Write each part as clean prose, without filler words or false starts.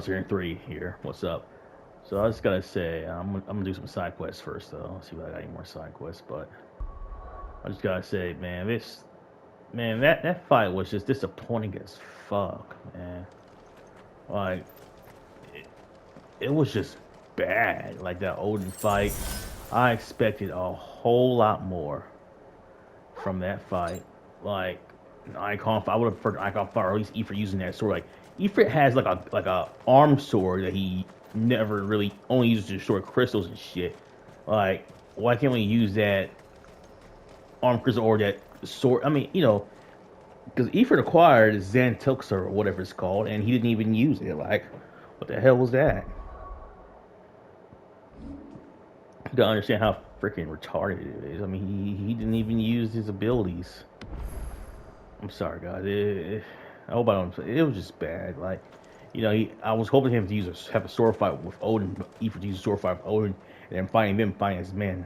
Here 3 here. What's up? So I just gotta say, I'm gonna do some side quests first, though. Let's see if I got any more side quests. But I just gotta say, man, that fight was just disappointing as fuck, man. Like, it, it was just bad. Like that Odin fight, I expected a whole lot more from that fight. Like, Icon, I would have preferred Icon Fire, or at least Ifrit using that sword. Like, Ifrit has like a arm sword that he never really only uses to destroy crystals and shit. Like, why can't we use that arm crystal or that sword? I mean, because Ifrit acquired Xantoxa or whatever it's called, and he didn't even use it. Like, what the hell was that? You don't understand how freaking retarded it is. I mean, he didn't even use his abilities. I'm sorry, guys. I hope I don't. It was just bad. Like, I was hoping him to have a sword fight with Odin, but Ifrit to use a sword fight with Odin, and then fighting them, fighting his men.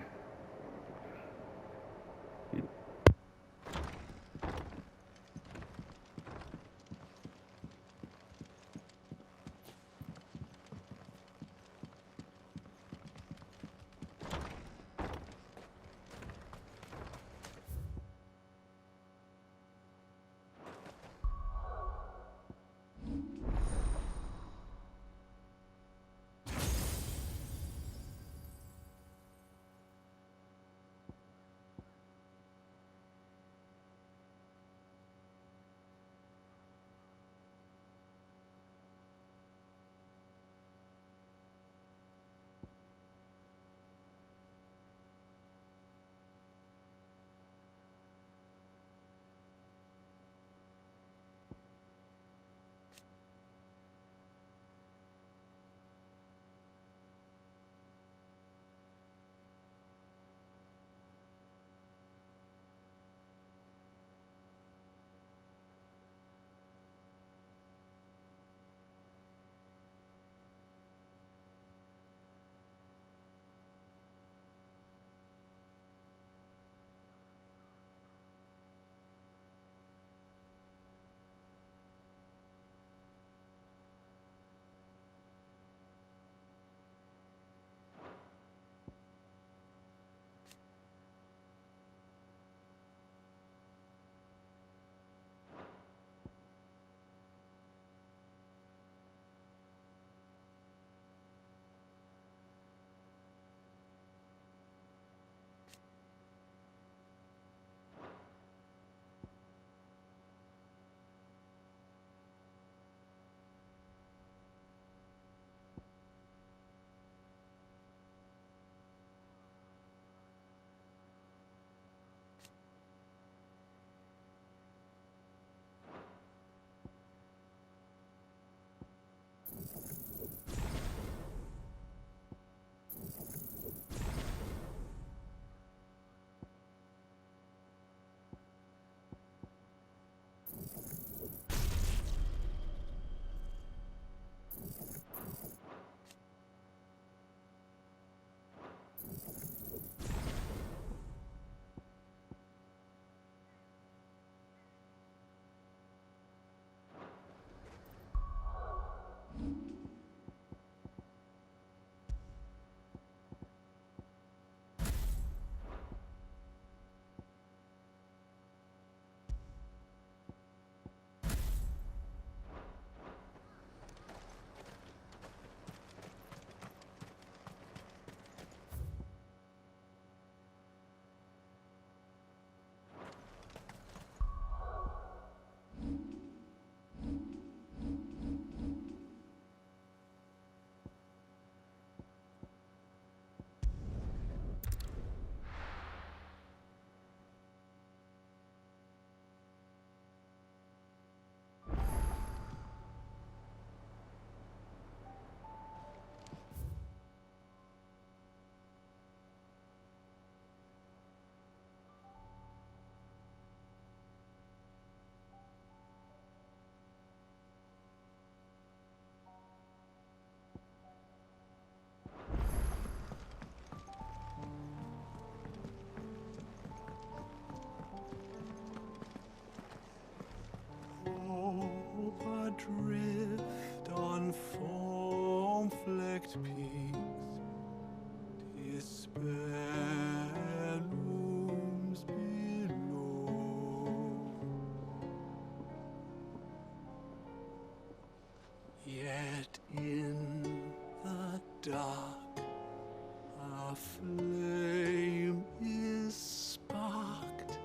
Yet in the dark, a flame is sparked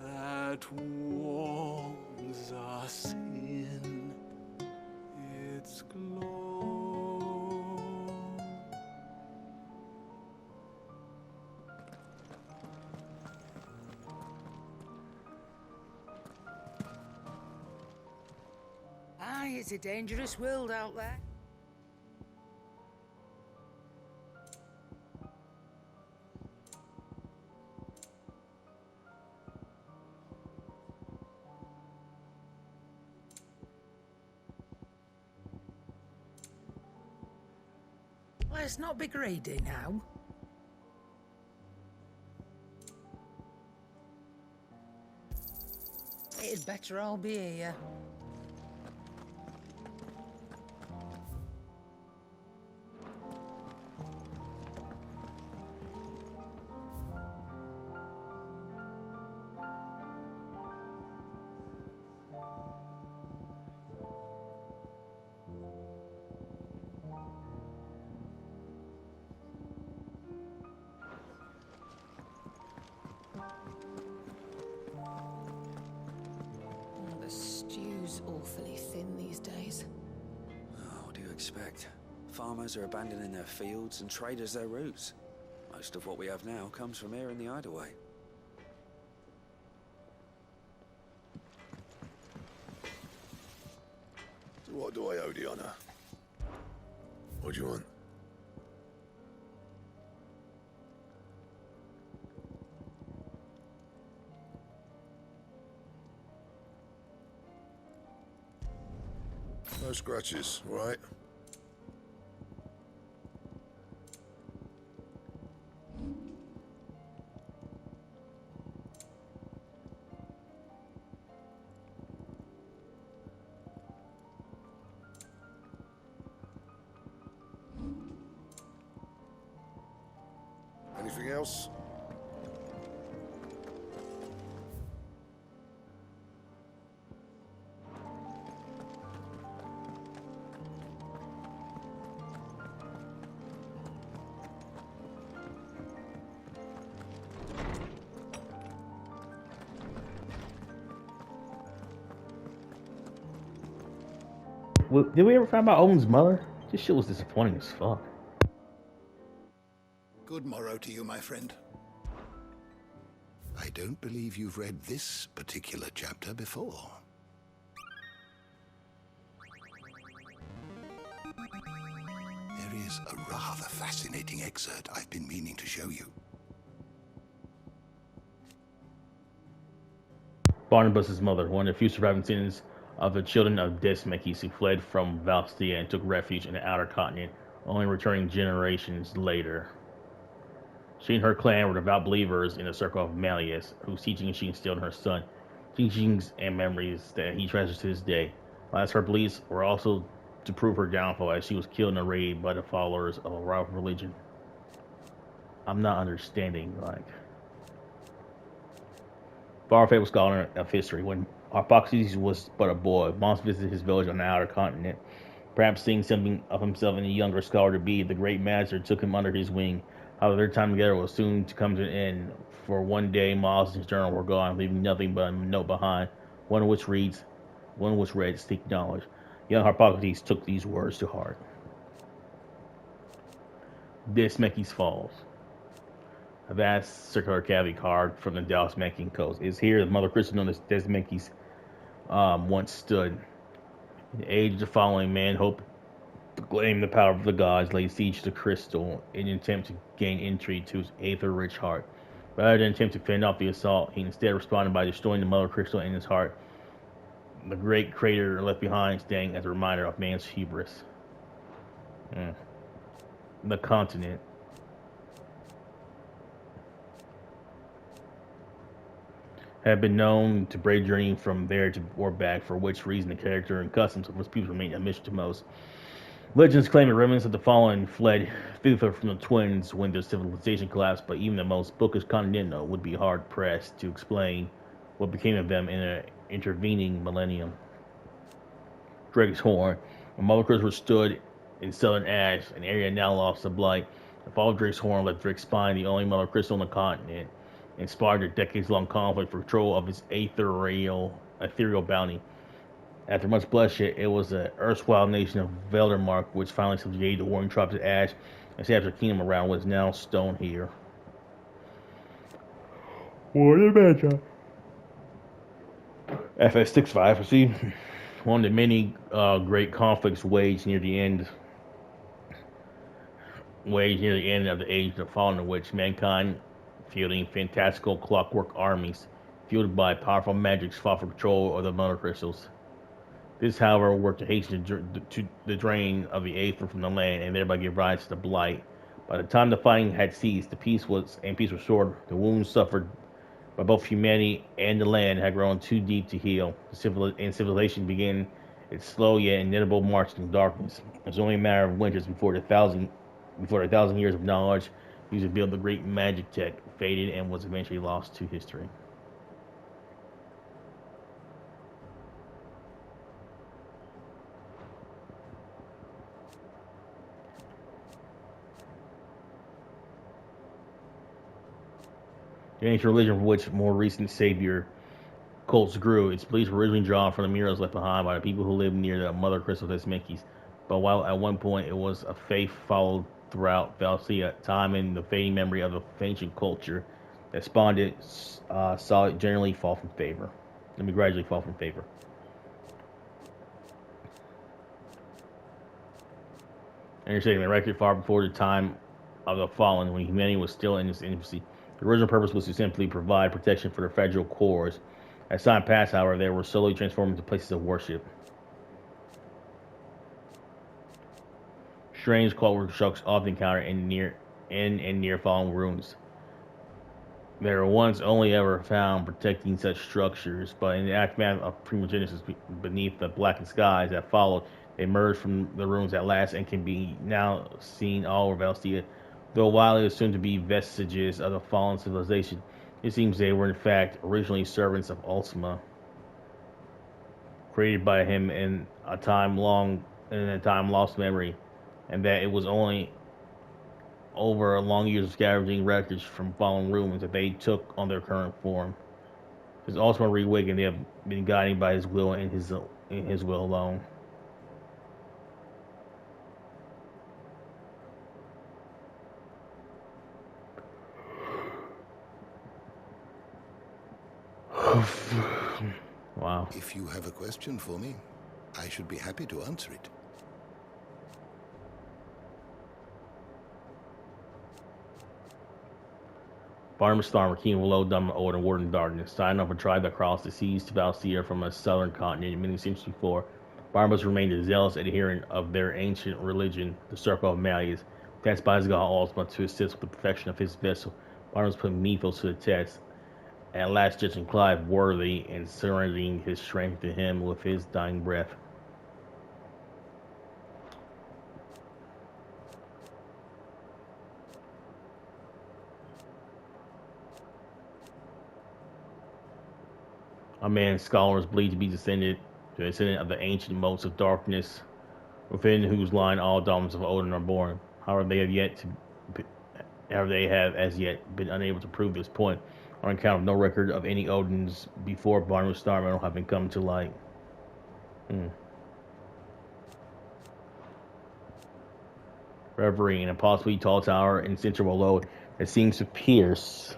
that warms us in its glow. Aye, it's a dangerous world out there. Let's not be greedy now. It'd better all be here. The stew's awfully thin these days. Oh, what do you expect? Farmers are abandoning their fields and traders their roots. Most of what we have now comes from here in the hideaway. So what do I owe the honor? What do you want? No scratches, right? Anything else? Did we ever find out Owen's mother? This shit was disappointing as fuck. Good morrow to you, my friend. I don't believe you've read this particular chapter before. There is a rather fascinating excerpt I've been meaning to show you. Barnabas's mother, one of the few surviving descendants of the children of Pt.75, who fled from Valisthea and took refuge in the outer continent, only returning generations later. She and her clan were devout believers in the circle of Malleus, whose teachings she instilled in her son, teachings and memories that he treasures to this day. As her beliefs were also to prove her downfall, as she was killed in a raid by the followers of a rival religion. I'm not understanding, like... Valithea was scholar of history. When Harpaxes was but a boy, Mons visited his village on the outer continent. Perhaps seeing something of himself in the younger scholar to be, the great master took him under his wing. However, their time together was soon to come to an end, for one day Miles and his journal were gone, leaving nothing but a note behind, one which read, "Seek knowledge." Young Harpaxes took these words to heart. Pt.75 Falls. A vast circular cavity carved from the Valisthea coast. It is here the mother crystal known as Pt.75 once stood. In the age of the following, man hoped to claim the power of the gods, laid siege to the crystal in an attempt to gain entry to his aether-rich heart. Rather than attempt to fend off the assault, he instead responded by destroying the mother crystal in his heart. The great crater left behind standing as a reminder of man's hubris. The continent. Had been known to brave journey from there to or back, for which reason the character and customs of its people remained a mystery to most. Legends claim the remnants of the fallen fled thither from the twins when their civilization collapsed, but even the most bookish continental would be hard-pressed to explain what became of them in an intervening millennium. Drake's Horn. When Mother Crystal stood in southern Ash, an area now lost to blight, the fall of Drake's Horn left Drake's Spine, the only Mother Crystal on the continent, inspired a decades-long conflict for control of its ethereal bounty. After much bloodshed, it was the erstwhile nation of Veldermark which finally subjugated the warring tribes of Ash and established a kingdom around what is now Stone here. What a matchup. FS65, see, one of the many great conflicts waged near the end of the Age of the Fallen, in which mankind, fielding fantastical clockwork armies, fueled by powerful magics, fought for control of the Mother Crystals. This, however, worked to hasten the drain of the Aether from the land and thereby give rise to the Blight. By the time the fighting had ceased, peace was restored. The wounds suffered by both humanity and the land had grown too deep to heal. Civilization began its slow yet inevitable march into darkness. It was only a matter of winters before the thousand years of knowledge used to build the great magic tech faded and was eventually lost to history. The ancient religion from which more recent savior cults grew, its beliefs were originally drawn from the murals left behind by the people who lived near the Mother Crystal Pt.75. But while at one point it was a faith followed throughout Valisthea, time and the fading memory of the ancient culture that spawned it saw it gradually fall from favor. And you're saying the record far before the time of the Fallen, when humanity was still in its infancy. The original purpose was to simply provide protection for the fragile cores. As time passed, however, they were slowly transformed into places of worship. Strange clockwork structures often encountered in near fallen ruins. They were once only ever found protecting such structures, but in the aftermath of primogenesis beneath the blackened skies that followed, they emerged from the ruins at last and can be now seen all over Valisthea. Though while it was soon to be vestiges of the fallen civilization, it seems they were in fact originally servants of Ultima, created by him in a time lost memory, and that it was only over long years of scavenging wreckage from fallen ruins that they took on their current form. His Ultima reawakened, they have been guided by his will and his will alone. Wow. If you have a question for me, I should be happy to answer it. Barnabas Storm, king of Low Dumb Old and Warden Darkness, signed up a tribe that crossed the seas to Valisthea from a southern continent many centuries before. Barnabas remained a zealous adherent of their ancient religion, the Circle of Malleus, tasked by his god Ultima to assist with the perfection of his vessel. Barnabas put Mythos to the test, and at last judging Clive worthy and surrendering his strength to him with his dying breath. A man scholars believe to be descendant of the ancient motes of darkness, within whose line all daughters of Odin are born. However, they have as yet been unable to prove this point, on account of no record of any Odins before Barnabas Starman having come to light. Reverie in a possibly tall tower in central low that seems to pierce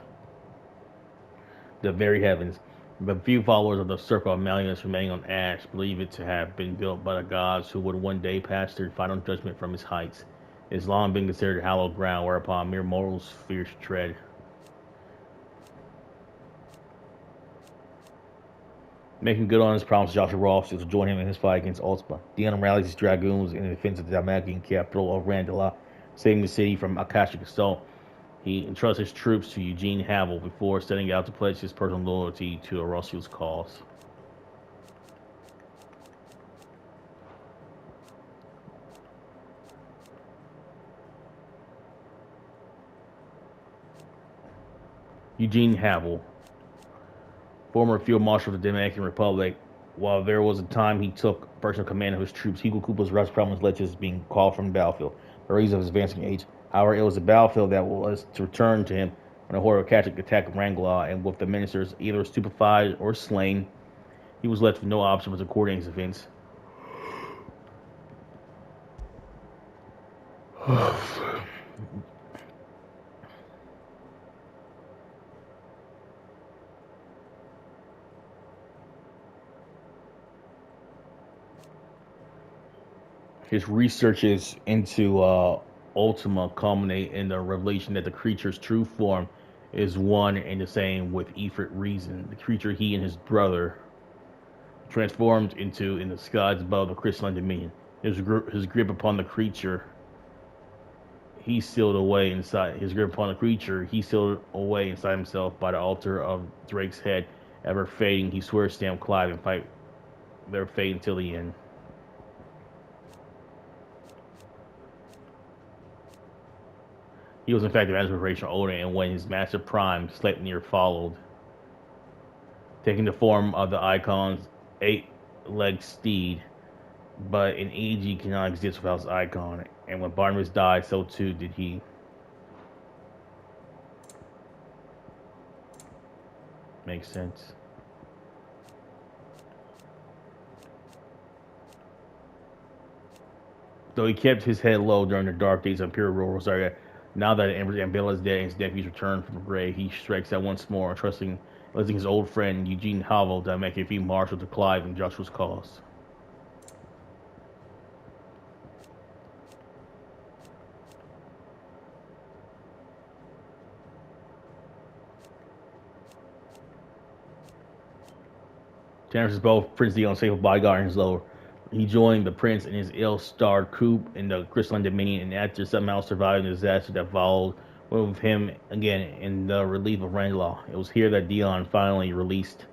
the very heavens. The few followers of the Circle of Malleus remaining on Ash believe it to have been built by the gods who would one day pass their final judgment from its heights. It has long been considered hallowed ground whereupon mere mortals fear to tread. Making good on his promise, Joshua Ross is to join him in his fight against Ultima. Dion rallies his dragoons in the defense of the Dalmatian capital of Randala, saving the city from Akashic assault. He entrusts his troops to Eugene Havel before setting out to pledge his personal loyalty to Orosiel's cause. Eugene Havel, former field marshal of the Dominican Republic, While there was a time he took personal command of his troops, Hugo Koopa's rest problems led to his being called from the battlefield by reason of his advancing age. However, it was the battlefield that was to return to him when a horde of Catholic attacked Rangla, and with the ministers either stupefied or slain, he was left with no option but to coordinate his events. His researches into Ultima culminate in the revelation that the creature's true form is one and the same with Ifrit reason, the creature he and his brother transformed into in the skies above the crystalline dominion. His grip upon the creature he sealed away inside himself by the altar of Drake's head, ever fading. He swears to stand Clive and fight their fate until the end. He was in fact the inspiration of Odin, and when his master Prime, Sleipnir, followed, taking the form of the Eikon's 8-legged steed. But an EG cannot exist without his Eikon, and when Barnabas died, so too did he. Makes sense. Though he kept his head low during the dark days of Imperial Rosaria, now that Ambella is dead and his nephews returned from the grave, he strikes out once more, trusting his old friend Eugene Havel to make a few marshal to Clive and Joshua's cause. Terrence is both Prince Dion's faithful bodyguard and his lover. He joined the prince in his ill-starred coup in the Crystalline Dominion, and after somehow surviving the disaster that followed, went with him again in the relief of Randlaw. It was here that Dion finally released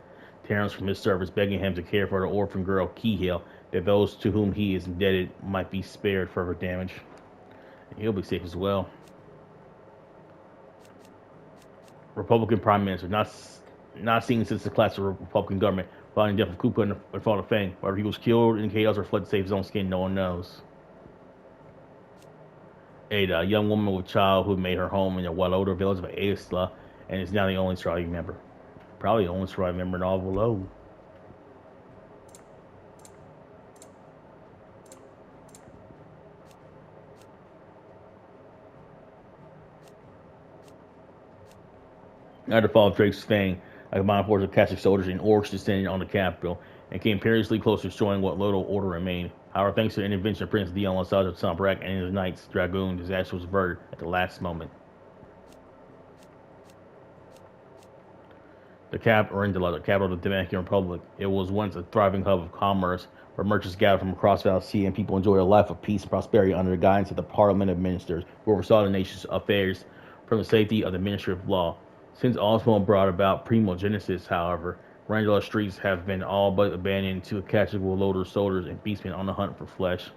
Terrence from his service, begging him to care for the orphan girl Kihel, that those to whom he is indebted might be spared further damage. And he'll be safe as well. Republican Prime Minister, not seen since the collapse of the Republican government, following the death of Koopa and the fall of Fang. Whether he was killed in chaos or fled to save his own skin, no one knows. Ada, a young woman with a child who made her home in the well-older village of Aisla, and is now the only surviving member. Probably the only surviving member in all below. After the fall of Drake's Fang, a combined force of Catholic soldiers and orcs descended on the capital and came perilously close to destroying what little order remained. However, thanks to the intervention of Prince Dion Lasage of Sombrak and his knights, Dragoon, disaster was averted at the last moment. The capital of the Dominican Republic. It was once a thriving hub of commerce where merchants gathered from across Valisthea and people enjoyed a life of peace and prosperity under the guidance of the Parliament of Ministers, who oversaw the nation's affairs from the safety of the Ministry of Law. Since Osmo brought about primogenesis, however, Randall streets have been all but abandoned to a casual load of soldiers and beastmen on the hunt for flesh.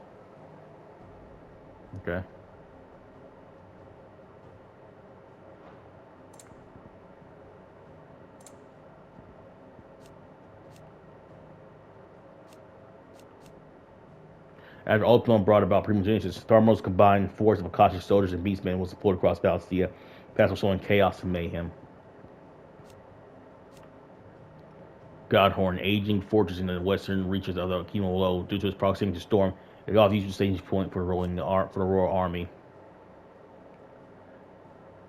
Okay. After Ultima brought about primogenesis, Tharmo's combined force of Akashic soldiers and beastmen was deployed across Valisthea, past sowing chaos and mayhem. Godhorn, aging fortress in the western reaches of the Kimo Low, due to its proximity to Storm, it got the usual staging point for the Royal Army.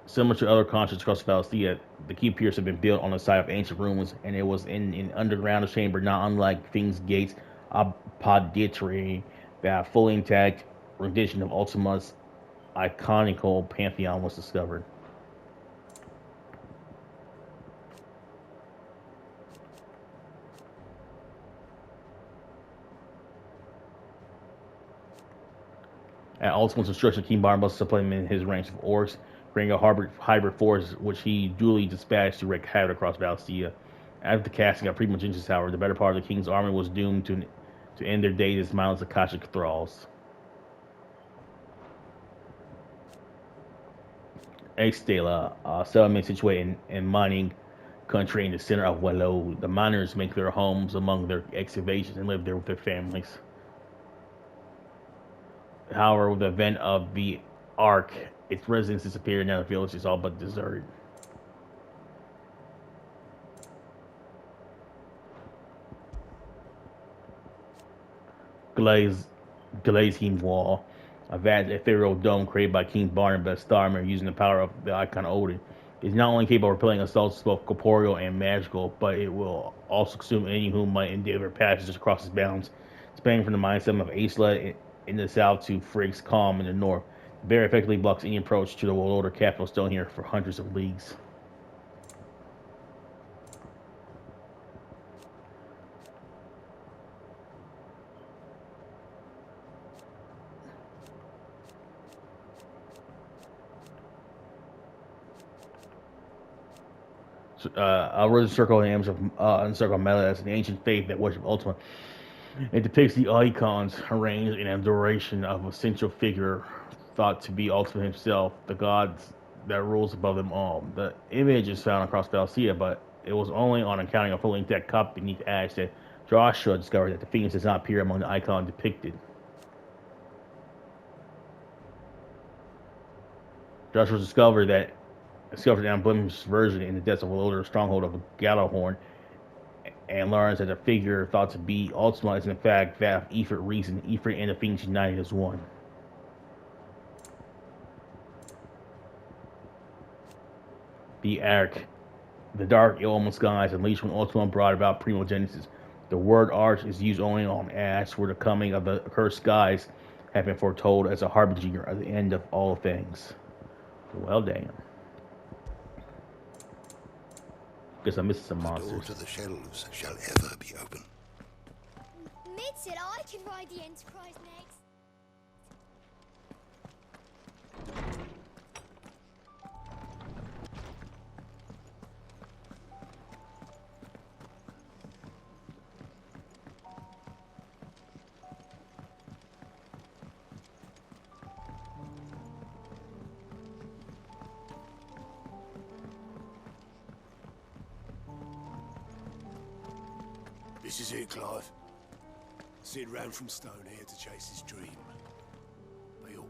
Similar to other constructs across Valisthea, the key piers have been built on the site of ancient ruins, and it was in an underground chamber not unlike Fiend's Gate's Apoditry that a fully intact rendition of Ultima's iconical pantheon was discovered. At Ultima's instruction, King Barnabas supplemented his ranks of orcs, creating a hybrid force which he duly dispatched to wreak havoc across Valisthea. After the casting of Primogenesis, however, the better part of the king's army was doomed to end their days as mindless Akashic thralls. Extala, a settlement situated in mining country in the center of Wallow. The miners make their homes among their excavations and live there with their families. However, with the event of the Ark, its residents disappeared, and now the village is all but deserted. Glazing Wall, a vast ethereal dome created by King Barnabas Starmer using the power of the Icon of Odin, is not only capable of repelling assaults both corporeal and magical, but it will also consume any who might endeavor passage across its bounds, spanning from the mindset of Aisla in the south to Frigg's Calm in the north. The barrier effectively blocks any approach to the world order capital still here for hundreds of leagues. A rose circle names of encircle metal as an ancient faith that worship Ultima. It depicts the icons arranged in adoration of a central figure thought to be Ultima himself, the god that rules above them all. The image is found across Valisthea, but it was only on encountering a fully intact copy beneath ash that Joshua discovered that the Phoenix does not appear among the icon depicted. Joshua discovered an unblemished version in the depths of a older stronghold of Gallowhorn, and learns that the figure thought to be Ultima is in fact that of Ifrit Reason. Ifrit and the Phoenix united as one. The Ark. The dark, ill-omened skies unleashed when Ultima brought about primogenesis. The word Arch is used only on Ash, where the coming of the cursed skies have been foretold as a harbinger of the end of all things. Well, damn. Guess I missed some monsters. The door to the shelves shall ever be open. Mid said I can ride the Enterprise next. This is it, Clive. Sid ran from Stone here to chase his dream. Bill.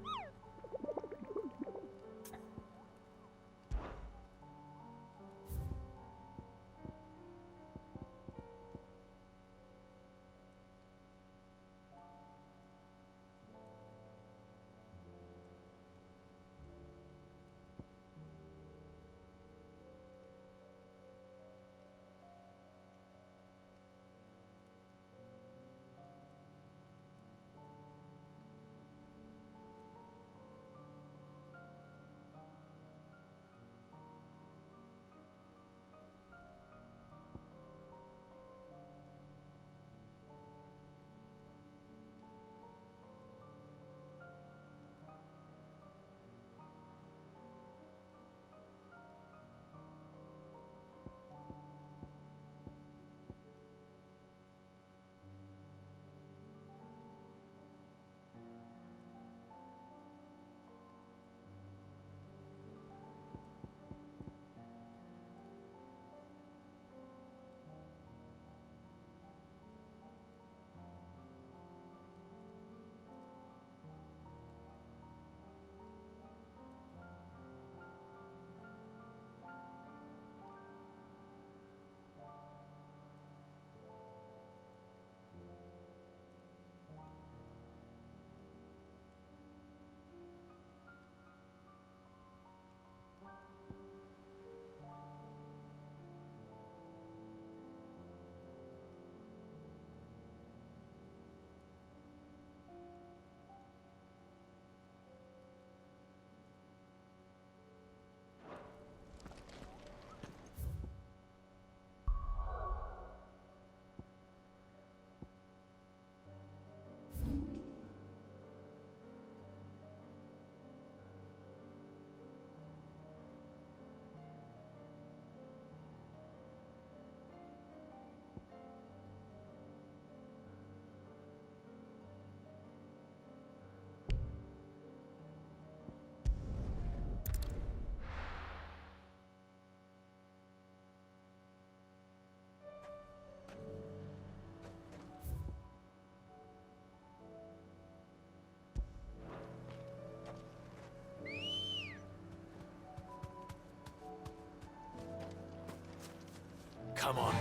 Come on.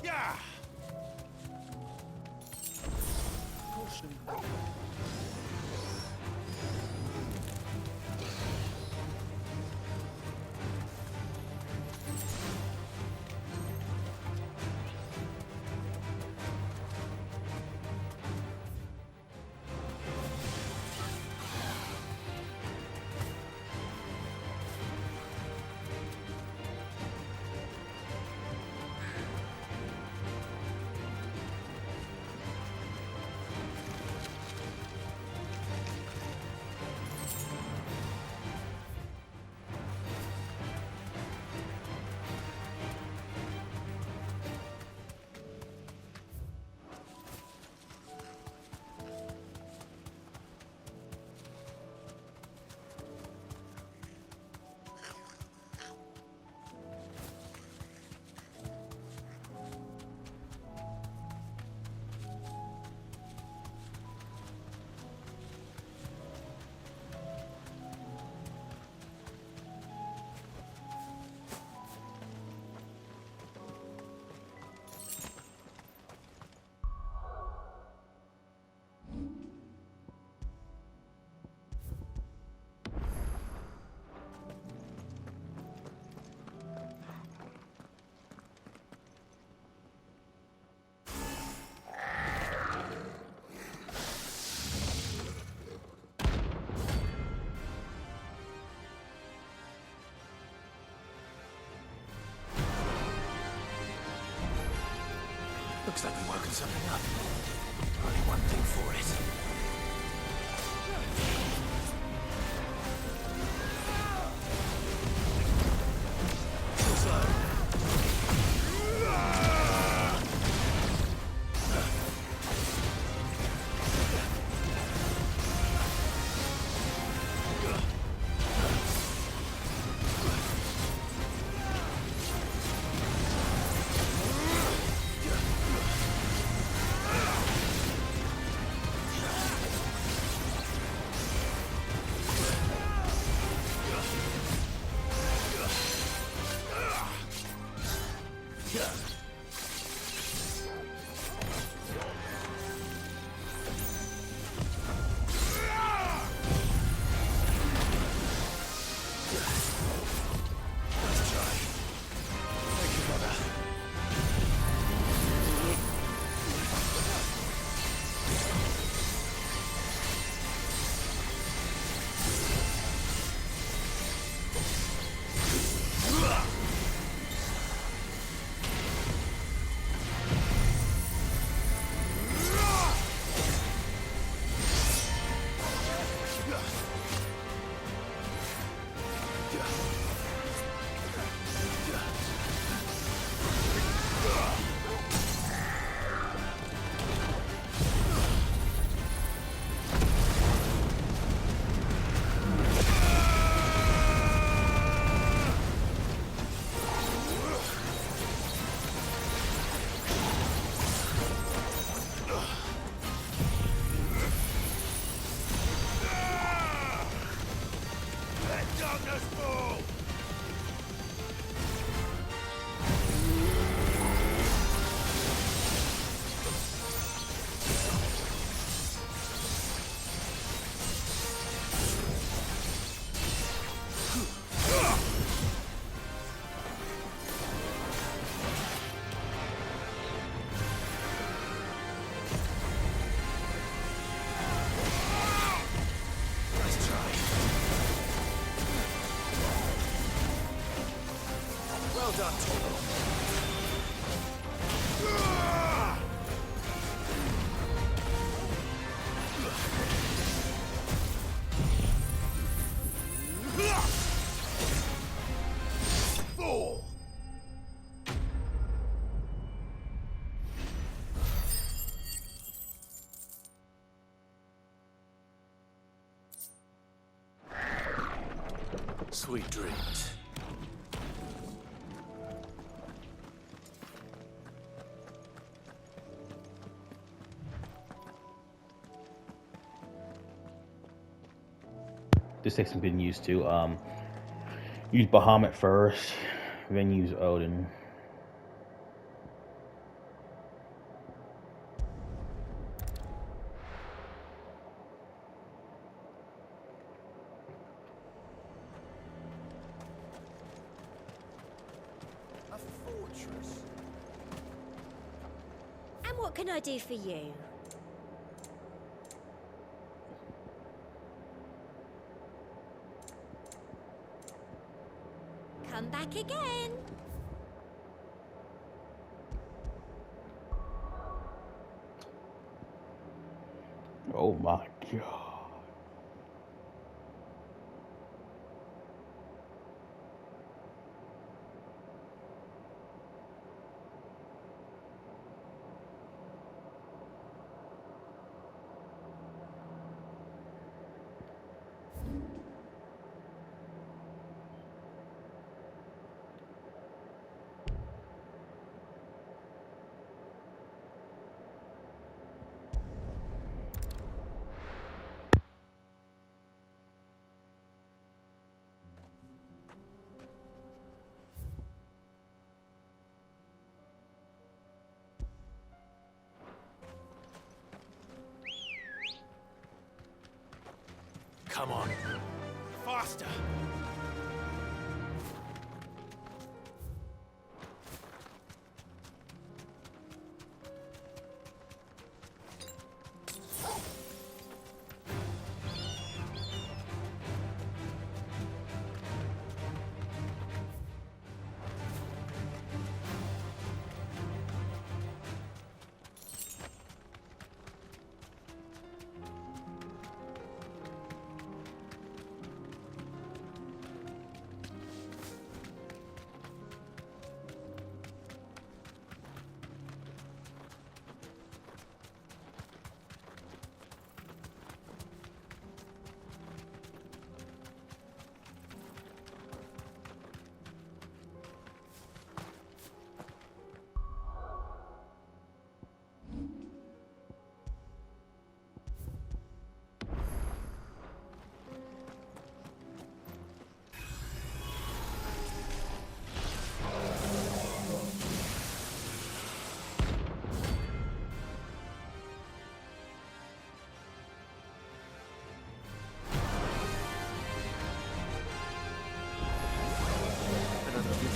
Yeah! Looks like we're working something up. Only one thing for it. Sweet dreams. this takes some getting used to. Use Bahamut first, then use Odin. A fortress. And what can I do for you? Come back again. Oh my god. Come on. Faster!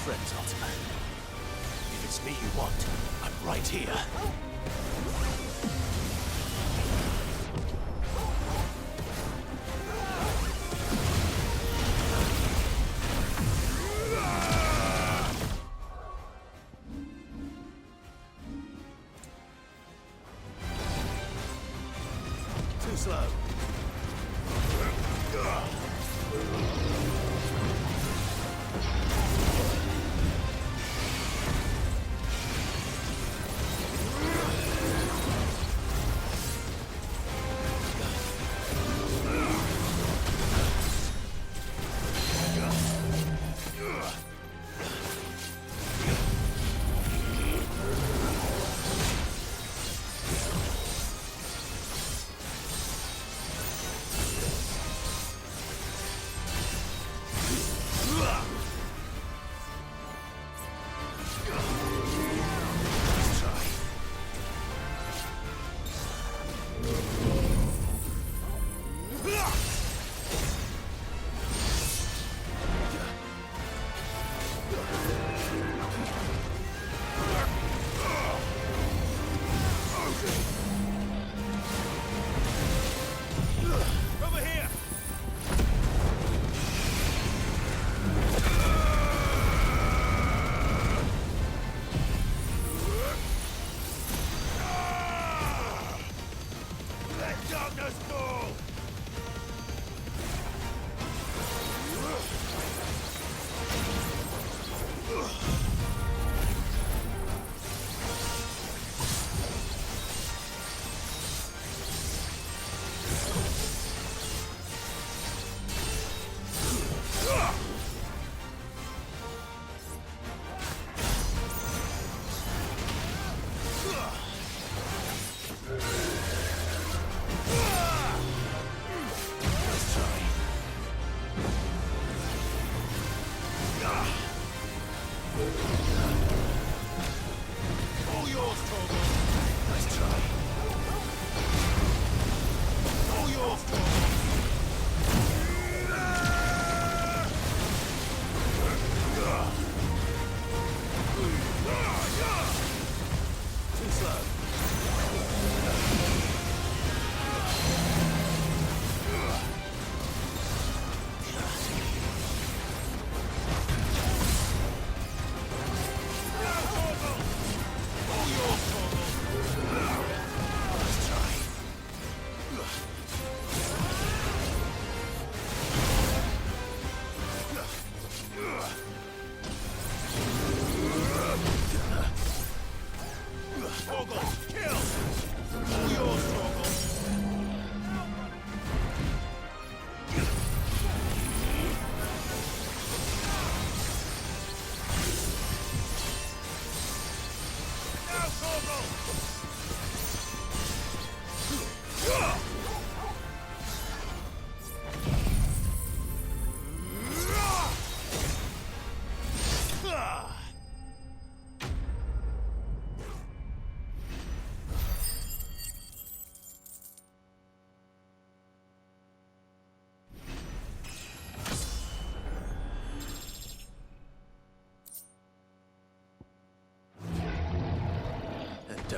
Friends, Ultimate. If it's me you want, I'm right here. Too slow.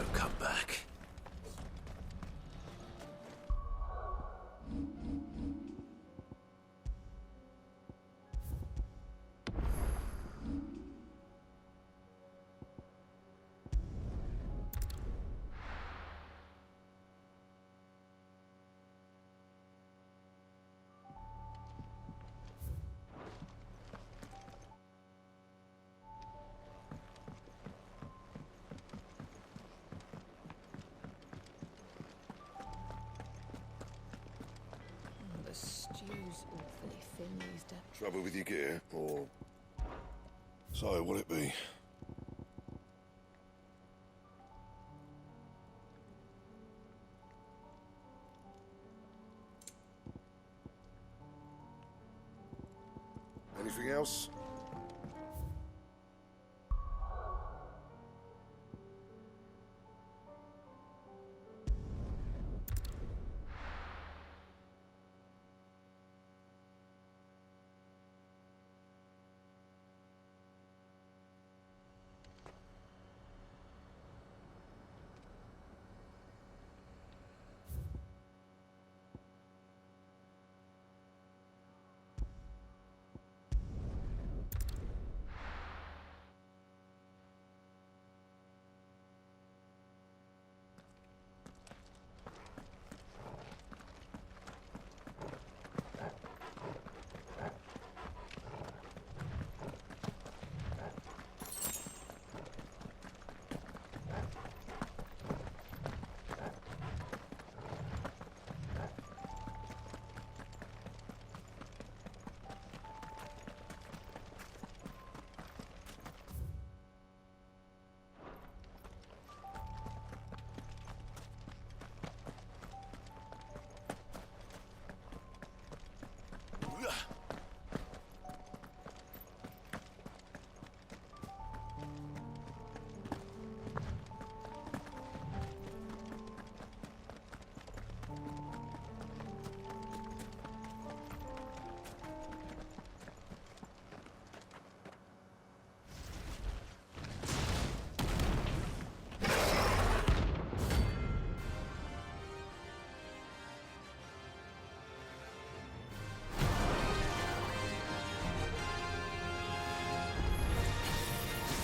don't come back. The stew's awfully thin these days. Trouble with your gear, or... So, what'll it be? Anything else?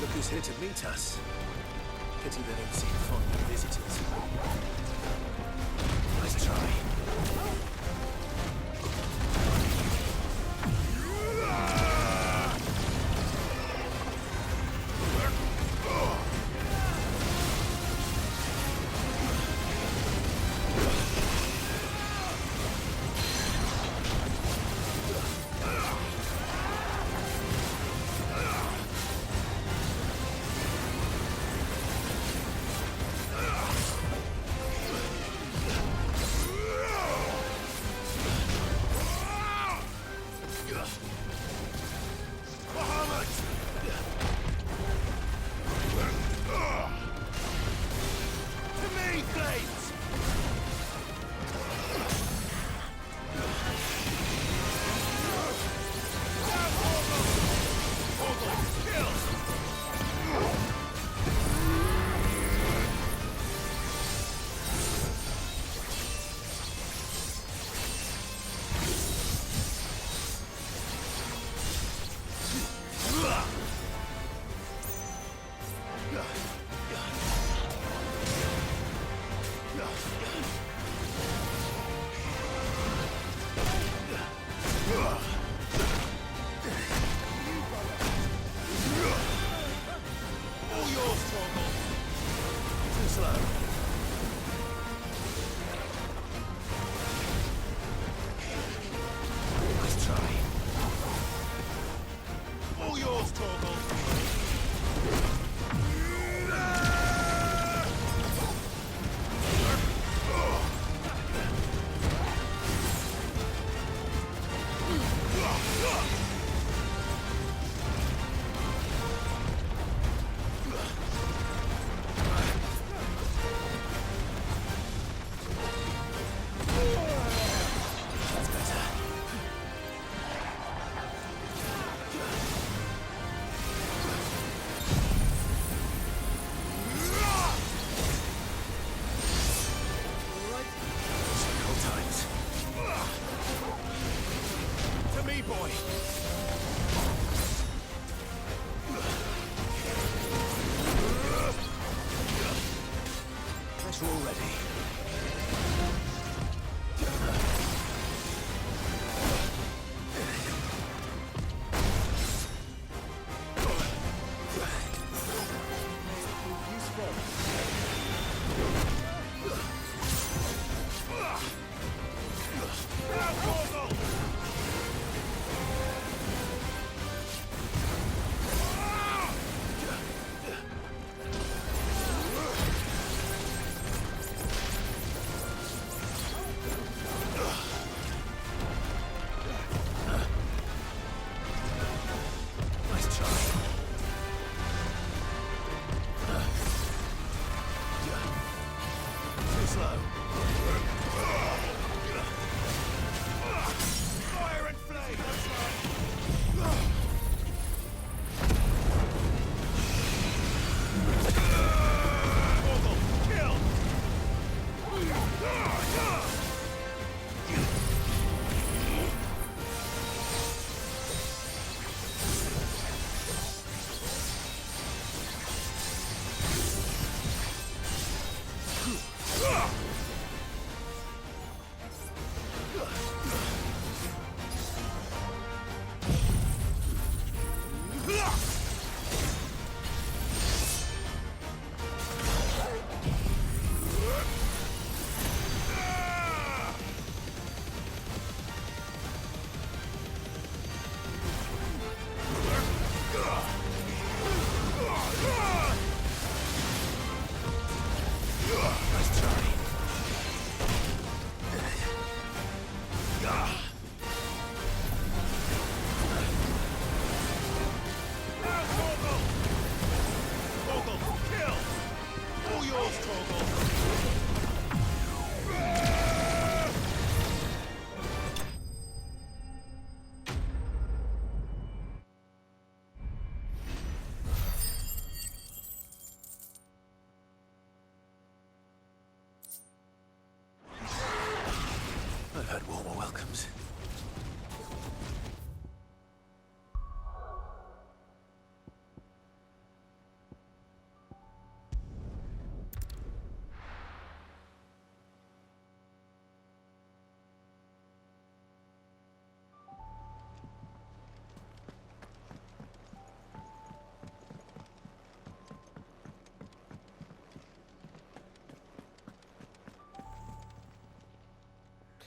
Look who's here to meet us. Pity they don't seem fond of visitors. Nice try. closer already. I've had warmer welcomes.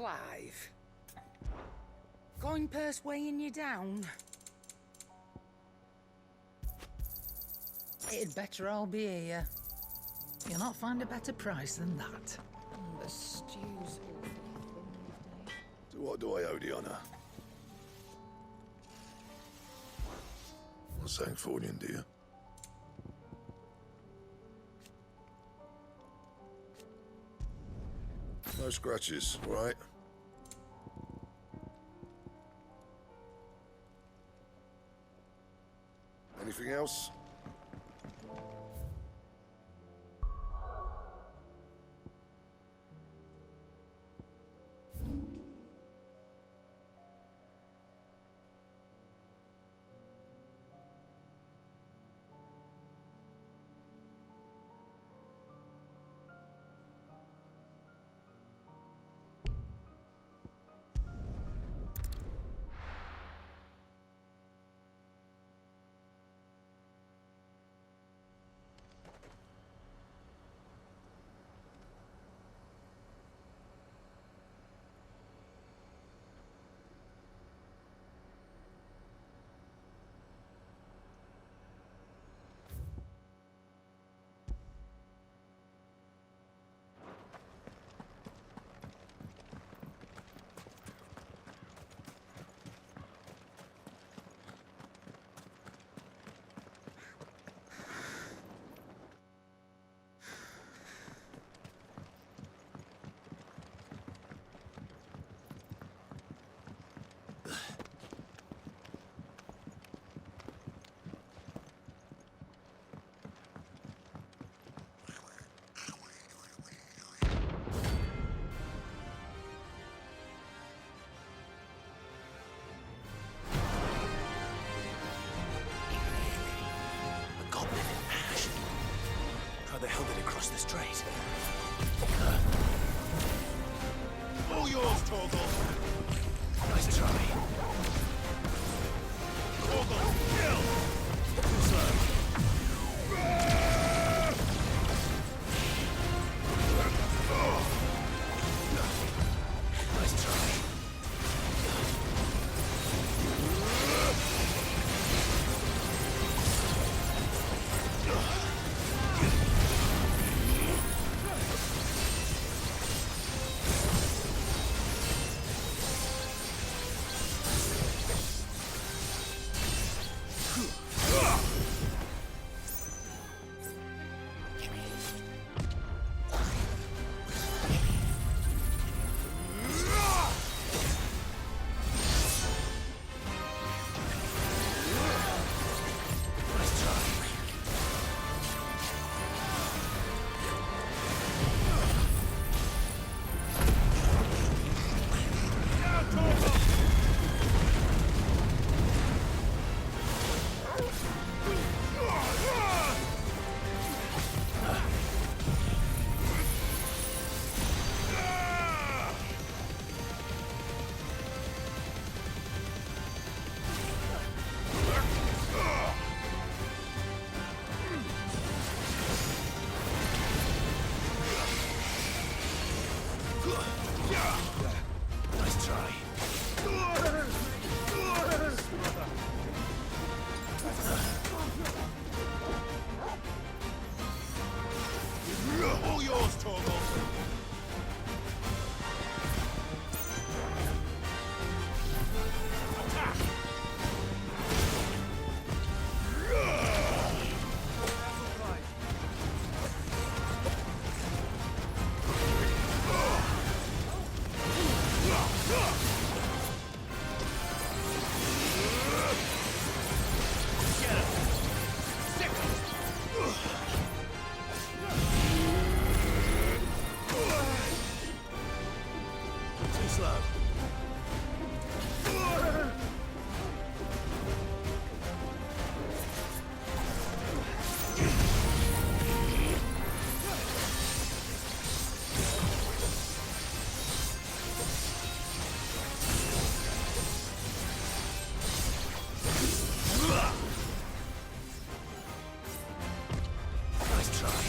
Clive. Going purse weighing you down? It'd better all be here. You'll not find a better price than that. The stew's awfully thin these days. So what do I owe the honour? Not saying fortune, do you? No scratches, right? Anything else? How the hell did it cross the strait? All yours, Torgal. Nice try. Torgal, kill! Too slow. Nice try. Nice try. All yours, Torgal. Attack! Too slow. Nice try.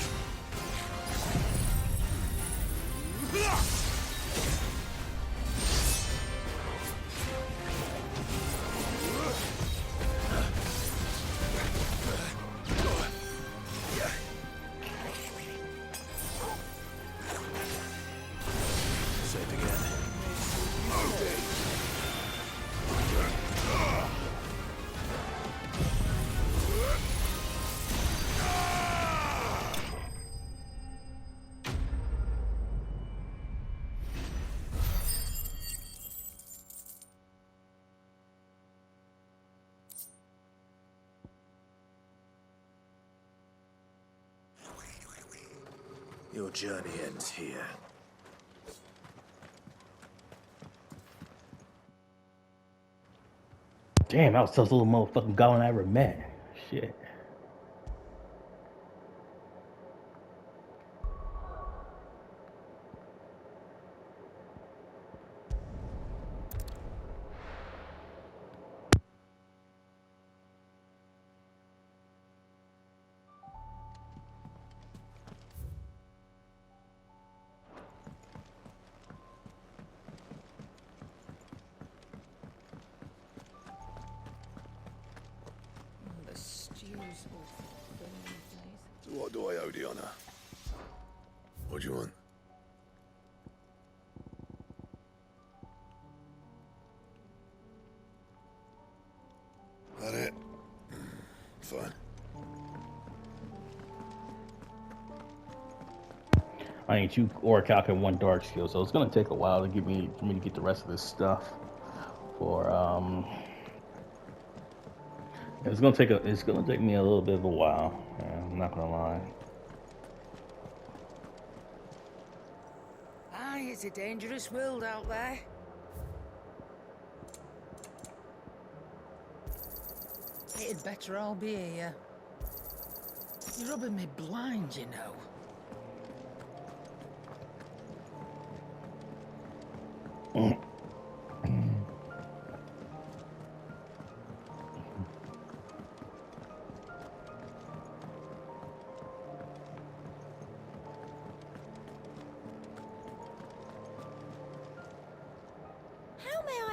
Saved again. Your journey ends here. Damn, that was the toughest little motherfucking goblin I ever met. Shit. The stew's awful thin these days. So what do I owe the honor? What do you want? That it? Fine. I ain't 2 orc alch and 1 dark skill, so it's gonna take a while to for me to get the rest of this stuff. It's gonna take me a little bit of a while. Yeah, I'm not gonna lie. Aye, it's a dangerous world out there. It'd better all be here. You're rubbing me blind, you know.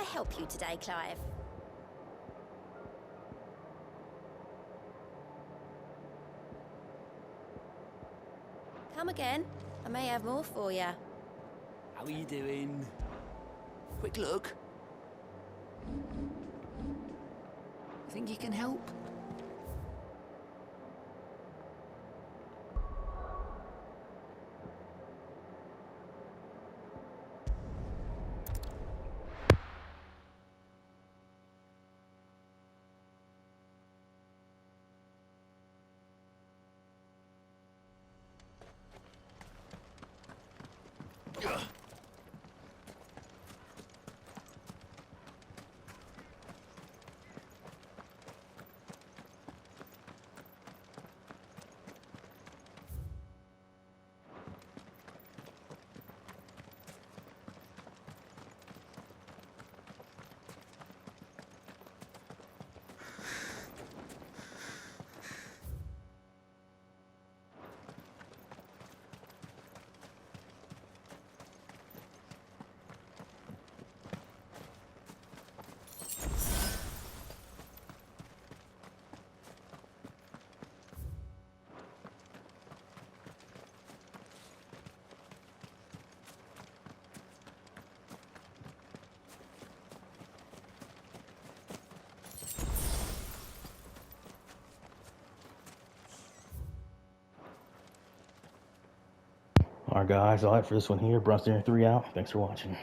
help you today, Clive? Come again. I may have more for you. How are you doing? Quick look. Think you can help? Alright guys, all right for this one here. Brunster 3 out. Thanks for watching.